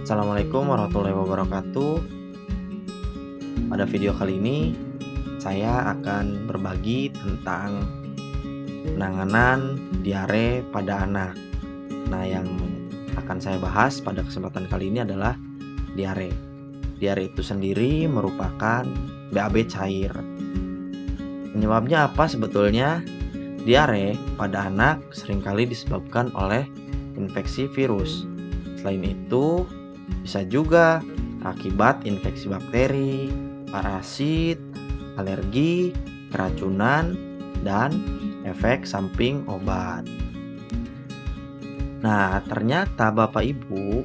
Assalamualaikum warahmatullahi wabarakatuh. Pada video kali ini saya akan berbagi tentang penanganan diare pada anak. Nah, yang akan saya bahas pada kesempatan kali ini adalah diare. Diare itu sendiri merupakan BAB cair. Penyebabnya apa sebetulnya? Diare pada anak seringkali disebabkan oleh infeksi virus. Selain itu, bisa juga akibat infeksi bakteri, parasit, alergi, keracunan, dan efek samping obat. Nah, ternyata Bapak Ibu,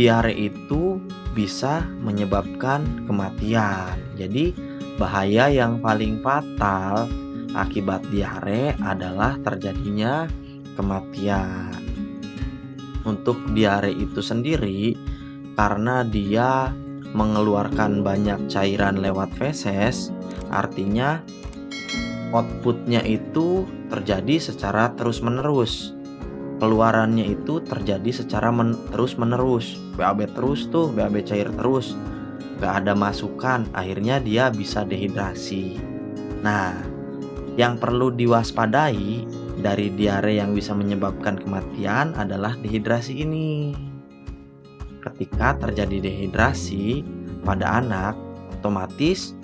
diare itu bisa menyebabkan kematian. Jadi, bahaya yang paling fatal akibat diare adalah terjadinya kematian. Untuk diare itu sendiri, karena dia mengeluarkan banyak cairan lewat feses, artinya outputnya itu terjadi secara terus-menerus. Keluarannya itu terjadi secara terus-menerus. BAB terus tuh, BAB cair terus. Gak ada masukan, akhirnya dia bisa dehidrasi. Nah, yang perlu diwaspadai dari diare yang bisa menyebabkan kematian adalah dehidrasi ini. Ketika terjadi dehidrasi pada anak, otomatis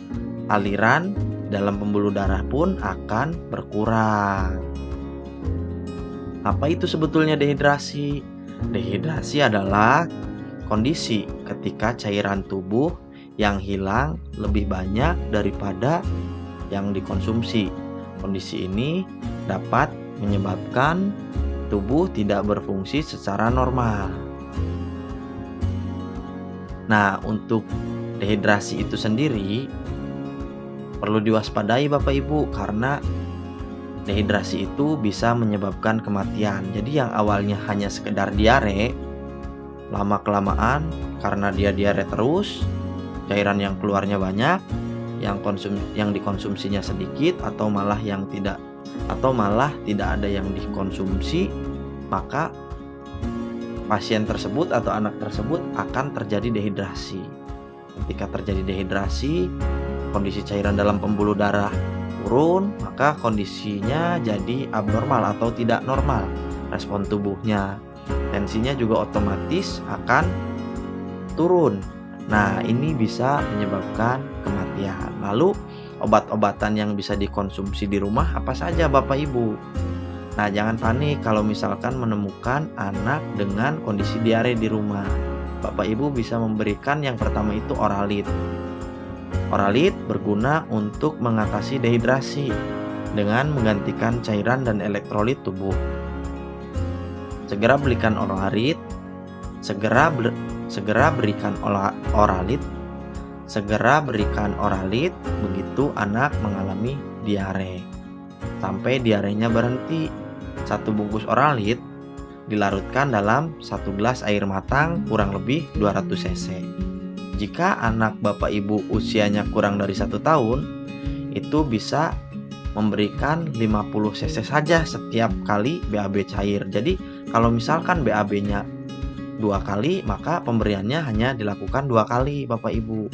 aliran dalam pembuluh darah pun akan berkurang. Apa itu sebetulnya dehidrasi? Dehidrasi adalah kondisi ketika cairan tubuh yang hilang lebih banyak daripada yang dikonsumsi. Kondisi ini dapat menyebabkan tubuh tidak berfungsi secara normal. Nah, untuk dehidrasi itu sendiri perlu diwaspadai Bapak Ibu, karena dehidrasi itu bisa menyebabkan kematian. Jadi yang awalnya hanya sekedar diare, lama-kelamaan karena dia diare terus, cairan yang keluarnya banyak, yang dikonsumsinya sedikit atau malah tidak ada yang dikonsumsi, maka pasien tersebut atau anak tersebut akan terjadi dehidrasi. Ketika terjadi dehidrasi, kondisi cairan dalam pembuluh darah turun, maka kondisinya jadi abnormal atau tidak normal. Respon tubuhnya, tensinya juga otomatis akan turun. Nah, ini bisa menyebabkan kematian. Lalu, obat-obatan yang bisa dikonsumsi di rumah apa saja Bapak Ibu? Nah, jangan panik kalau misalkan menemukan anak dengan kondisi diare di rumah. Bapak Ibu bisa memberikan yang pertama itu Oralit. Oralit berguna untuk mengatasi dehidrasi dengan menggantikan cairan dan elektrolit tubuh. Segera berikan Oralit, segera berikan Oralit begitu anak mengalami diare sampai diarenya berhenti. 1 bungkus Oralit dilarutkan dalam 1 gelas air matang kurang lebih 200 cc. Jika anak Bapak Ibu usianya kurang dari 1 tahun, itu bisa memberikan 50 cc saja setiap kali BAB cair. Jadi kalau misalkan BAB-nya 2 kali, maka pemberiannya hanya dilakukan 2 kali Bapak Ibu.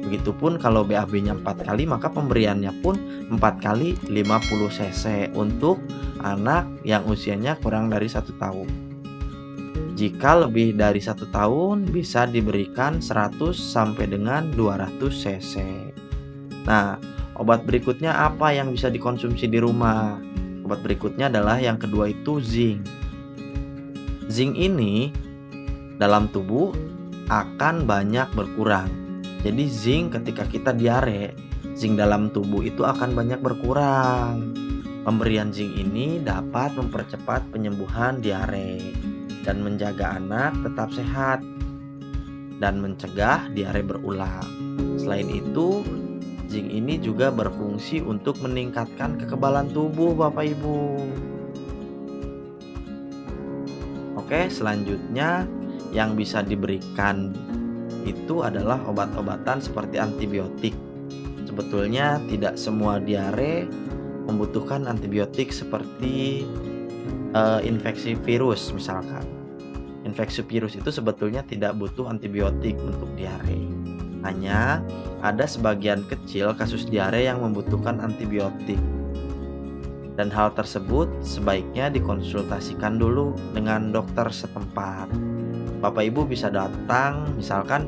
Begitupun kalau BAB-nya 4 kali, maka pemberiannya pun 4 kali 50 cc untuk anak yang usianya kurang dari 1 tahun. Jika lebih dari 1 tahun, bisa diberikan 100 sampai dengan 200 cc. Nah, obat berikutnya apa yang bisa dikonsumsi di rumah? Obat berikutnya adalah yang kedua itu zinc. Zinc ini dalam tubuh akan banyak berkurang. Jadi zinc ketika kita diare, zinc dalam tubuh itu akan banyak berkurang. Pemberian zinc ini dapat mempercepat penyembuhan diare dan menjaga anak tetap sehat dan mencegah diare berulang. Selain itu, zinc ini juga berfungsi untuk meningkatkan kekebalan tubuh Bapak Ibu. Oke, selanjutnya yang bisa diberikan itu adalah obat-obatan seperti antibiotik. Sebetulnya tidak semua diare membutuhkan antibiotik seperti infeksi virus misalkan. infeksi virus itu sebetulnya tidak butuh antibiotik untuk diare. Hanya ada sebagian kecil kasus diare yang membutuhkan antibiotik. Dan hal tersebut sebaiknya dikonsultasikan dulu dengan dokter setempat. Bapak Ibu bisa datang, misalkan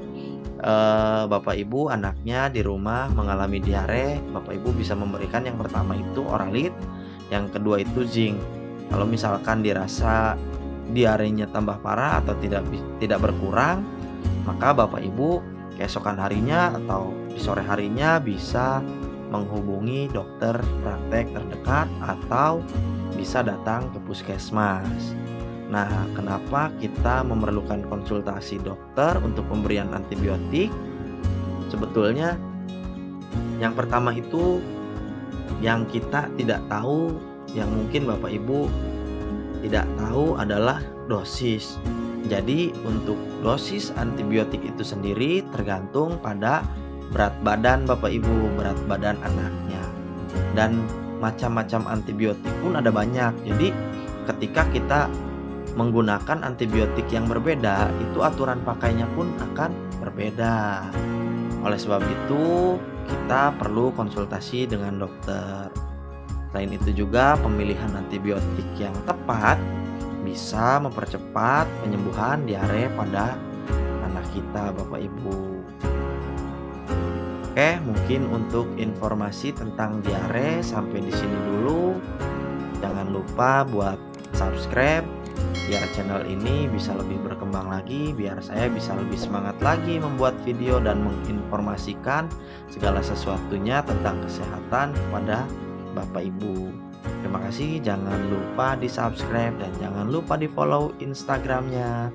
Bapak Ibu anaknya di rumah mengalami diare, Bapak Ibu bisa memberikan yang pertama itu Oralit, yang kedua itu zinc. Kalau misalkan dirasa diarenya tambah parah atau tidak berkurang, maka Bapak Ibu keesokan harinya atau di sore harinya bisa menghubungi dokter praktek terdekat atau bisa datang ke puskesmas. Nah, kenapa kita memerlukan konsultasi dokter untuk pemberian antibiotik? Sebetulnya yang pertama itu yang kita tidak tahu, yang mungkin Bapak Ibu tidak tahu adalah dosis. Jadi untuk dosis antibiotik itu sendiri tergantung pada berat badan Bapak Ibu, berat badan anaknya. Dan macam-macam antibiotik pun ada banyak. Jadi ketika kita menggunakan antibiotik yang berbeda, itu aturan pakainya pun akan berbeda. Oleh sebab itu, kita perlu konsultasi dengan dokter. Selain itu juga pemilihan antibiotik yang tepat bisa mempercepat penyembuhan diare pada anak kita Bapak Ibu. Oke, mungkin untuk informasi tentang diare sampai di sini dulu. Jangan lupa buat subscribe biar channel ini bisa lebih berkembang lagi, biar saya bisa lebih semangat lagi membuat video dan menginformasikan segala sesuatunya tentang kesehatan kepada Bapak Ibu. Terima kasih, jangan lupa di subscribe dan jangan lupa di follow Instagramnya.